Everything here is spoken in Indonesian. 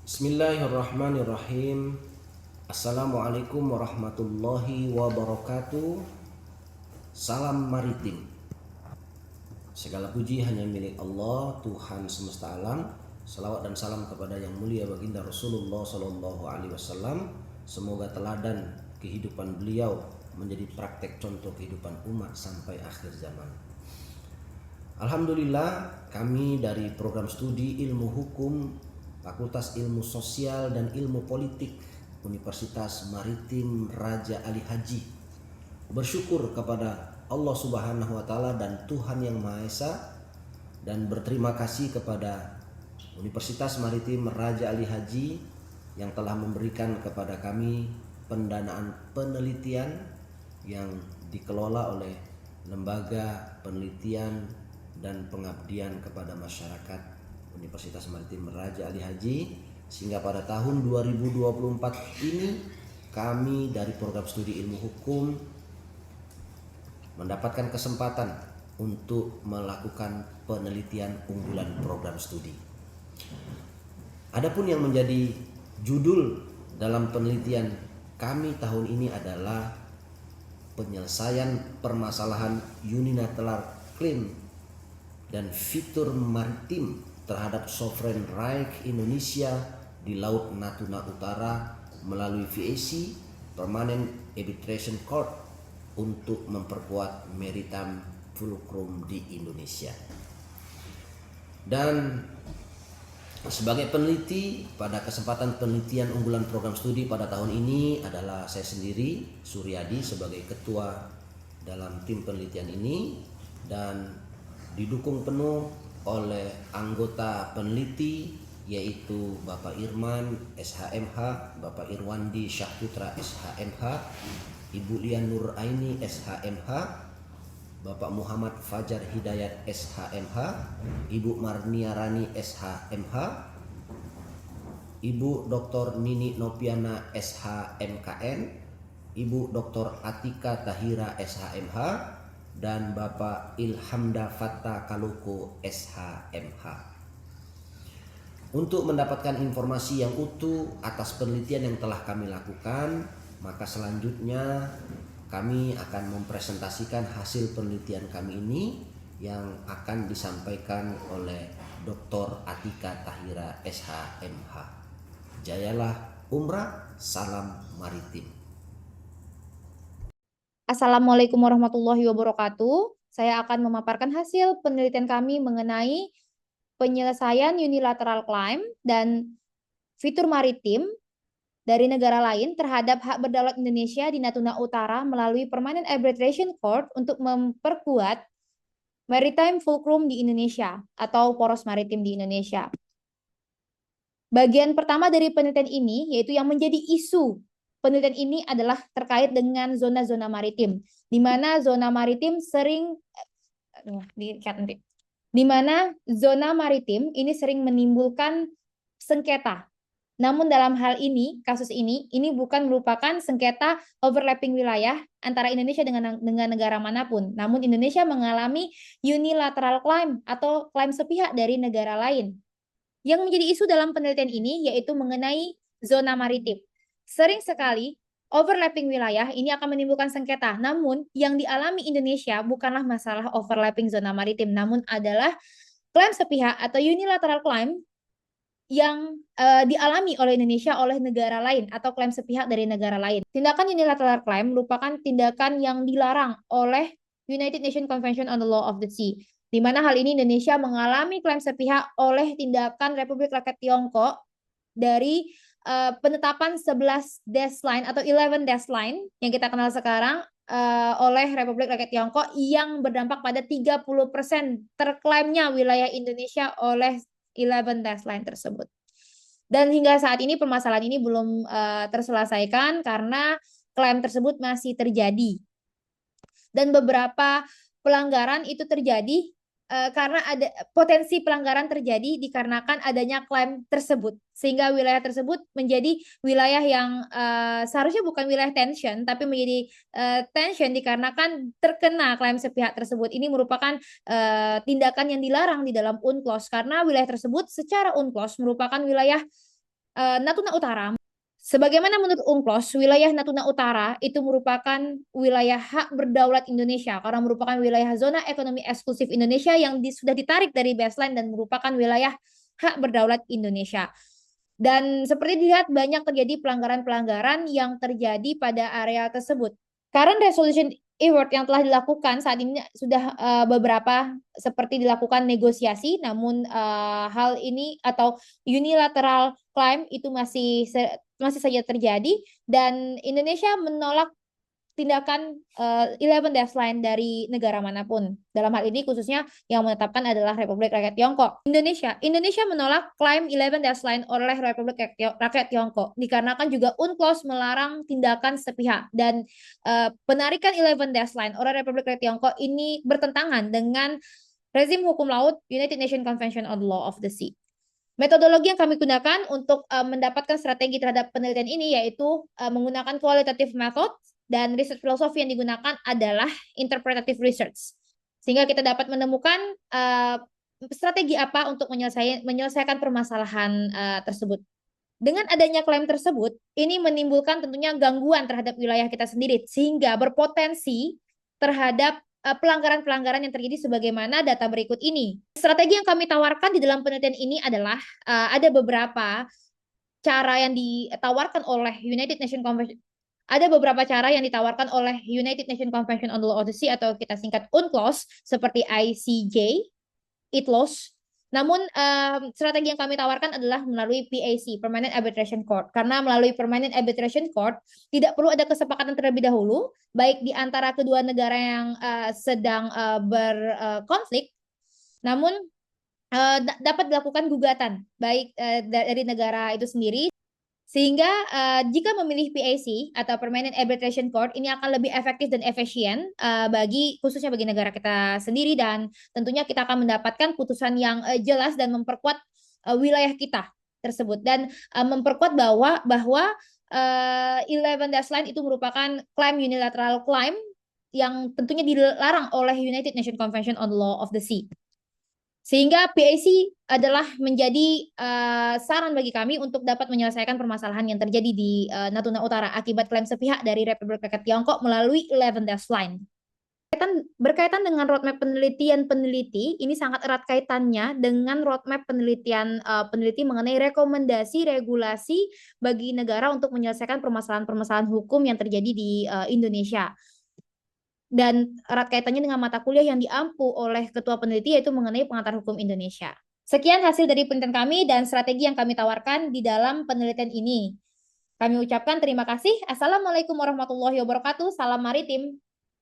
Bismillahirrahmanirrahim. Assalamualaikum warahmatullahi wabarakatuh. Salam maritim. Segala puji hanya milik Allah, Tuhan semesta alam. Salawat dan salam kepada yang mulia baginda Rasulullah Sallallahu Alaihi Wasallam. Semoga teladan kehidupan beliau menjadi praktek contoh kehidupan umat sampai akhir zaman. Alhamdulillah, kami dari program studi ilmu hukum Fakultas Ilmu Sosial dan Ilmu Politik Universitas Maritim Raja Ali Haji bersyukur kepada Allah Subhanahu wa taala dan Tuhan Yang Maha Esa, dan berterima kasih kepada Universitas Maritim Raja Ali Haji yang telah memberikan kepada kami pendanaan penelitian yang dikelola oleh Lembaga Penelitian dan Pengabdian kepada Masyarakat Universitas Maritim Raja Ali Haji, sehingga pada tahun 2024 ini kami dari program studi ilmu hukum mendapatkan kesempatan untuk melakukan penelitian unggulan program studi. Adapun yang menjadi judul dalam penelitian kami tahun ini adalah penyelesaian permasalahan unilateral claim dan fitur maritim terhadap sovereign right Indonesia di Laut Natuna Utara melalui VAC Permanent Arbitration Court untuk memperkuat maritime fulcrum di Indonesia. Dan sebagai peneliti pada kesempatan penelitian unggulan program studi pada tahun ini adalah saya sendiri, Suryadi, sebagai ketua dalam tim penelitian ini, dan didukung penuh oleh anggota peneliti yaitu Bapak Irman SHMH, Bapak Irwandi Syahputra SHMH, Ibu Lian Nur Aini SHMH, Bapak Muhammad Fajar Hidayat SHMH, Ibu Marniarani SHMH, Ibu Dr. Nini Nopiana SHMKN, Ibu Dr. Atika Tahira SHMH, dan Bapak Ilhamda Fatta Kaloko SHMH. Untuk mendapatkan informasi yang utuh atas penelitian yang telah kami lakukan, maka selanjutnya kami akan mempresentasikan hasil penelitian kami ini yang akan disampaikan oleh Dr. Atika Tahira SHMH. Jayalah umrah, salam maritim. Assalamualaikum warahmatullahi wabarakatuh. Saya akan memaparkan hasil penelitian kami mengenai penyelesaian unilateral claim dan fitur maritim dari negara lain terhadap hak berdaulat Indonesia di Natuna Utara melalui Permanent Arbitration Court untuk memperkuat maritime fulcrum di Indonesia atau poros maritim di Indonesia. Bagian pertama dari penelitian ini yaitu yang menjadi isu penelitian ini adalah terkait dengan zona-zona maritim, di mana zona maritim sering menimbulkan sengketa. Namun dalam hal ini, kasus ini bukan merupakan sengketa overlapping wilayah antara Indonesia dengan negara manapun. Namun Indonesia mengalami unilateral claim atau klaim sepihak dari negara lain. Yang menjadi isu dalam penelitian ini yaitu mengenai zona maritim. Sering sekali overlapping wilayah ini akan menimbulkan sengketa. Namun yang dialami Indonesia bukanlah masalah overlapping zona maritim, namun adalah klaim sepihak atau unilateral claim yang dialami oleh Indonesia oleh negara lain atau klaim sepihak dari negara lain. Tindakan unilateral claim merupakan tindakan yang dilarang oleh United Nations Convention on the Law of the Sea, di mana hal ini Indonesia mengalami klaim sepihak oleh tindakan Republik Rakyat Tiongkok dari penetapan 11 dash line atau 11 dash line yang kita kenal sekarang oleh Republik Rakyat Tiongkok yang berdampak pada 30% terklaimnya wilayah Indonesia oleh 11 dash line tersebut. Dan hingga saat ini permasalahan ini belum terselesaikan karena klaim tersebut masih terjadi. Dan beberapa pelanggaran itu terjadi karena ada potensi pelanggaran terjadi dikarenakan adanya klaim tersebut, sehingga wilayah tersebut menjadi wilayah yang seharusnya bukan wilayah tension tapi menjadi tension dikarenakan terkena klaim sepihak tersebut. Ini merupakan tindakan yang dilarang di dalam UNCLOS karena wilayah tersebut secara UNCLOS merupakan wilayah Natuna Utara. Sebagaimana menurut UNCLOS, wilayah Natuna Utara itu merupakan wilayah hak berdaulat Indonesia karena merupakan wilayah zona ekonomi eksklusif Indonesia yang sudah ditarik dari baseline dan merupakan wilayah hak berdaulat Indonesia. Dan seperti dilihat banyak terjadi pelanggaran-pelanggaran yang terjadi pada area tersebut. Current resolution effort yang telah dilakukan saat ini sudah beberapa seperti dilakukan negosiasi, namun hal ini atau unilateral claim itu masih saja terjadi dan Indonesia menolak tindakan 11 deadline dari negara manapun. Dalam hal ini khususnya yang menetapkan adalah Republik Rakyat Tiongkok. Indonesia menolak klaim 11 deadline oleh Republik Rakyat Tiongkok dikarenakan juga UNCLOS melarang tindakan sepihak dan penarikan 11 deadline oleh Republik Rakyat Tiongkok ini bertentangan dengan rezim hukum laut United Nations Convention on the Law of the Sea. Metodologi yang kami gunakan untuk mendapatkan strategi terhadap penelitian ini yaitu menggunakan qualitative method dan research filosofi yang digunakan adalah interpretative research. Sehingga kita dapat menemukan strategi apa untuk menyelesaikan permasalahan tersebut. Dengan adanya klaim tersebut, ini menimbulkan tentunya gangguan terhadap wilayah kita sendiri sehingga berpotensi terhadap pelanggaran-pelanggaran yang terjadi sebagaimana data berikut ini. Strategi yang kami tawarkan di dalam penelitian ini adalah ada beberapa cara yang ditawarkan oleh United Nations Convention. Ada beberapa cara yang ditawarkan oleh United Nations Convention on the Law of the Sea atau kita singkat UNCLOS seperti ICJ, ITLOS. Namun strategi yang kami tawarkan adalah melalui PAC, Permanent Arbitration Court. Karena melalui Permanent Arbitration Court tidak perlu ada kesepakatan terlebih dahulu, baik di antara kedua negara yang sedang berkonflik, namun dapat dilakukan gugatan, baik dari negara itu sendiri. Sehingga jika memilih PAC atau Permanent Arbitration Court ini akan lebih efektif dan efisien khususnya bagi negara kita sendiri dan tentunya kita akan mendapatkan putusan yang jelas dan memperkuat wilayah kita tersebut dan memperkuat bahwa 11 deadline itu merupakan claim unilateral claim yang tentunya dilarang oleh United Nations Convention on the Law of the Sea. Sehingga PAC adalah menjadi saran bagi kami untuk dapat menyelesaikan permasalahan yang terjadi di Natuna Utara akibat klaim sepihak dari Republik Rakyat Tiongkok melalui 11 deadline. Berkaitan dengan roadmap penelitian peneliti, ini sangat erat kaitannya dengan roadmap penelitian peneliti mengenai rekomendasi regulasi bagi negara untuk menyelesaikan permasalahan-permasalahan hukum yang terjadi di Indonesia. Dan erat kaitannya dengan mata kuliah yang diampu oleh ketua peneliti yaitu mengenai pengantar hukum Indonesia. Sekian hasil dari penelitian kami dan strategi yang kami tawarkan di dalam penelitian ini. Kami ucapkan terima kasih. Assalamualaikum warahmatullahi wabarakatuh. Salam maritim.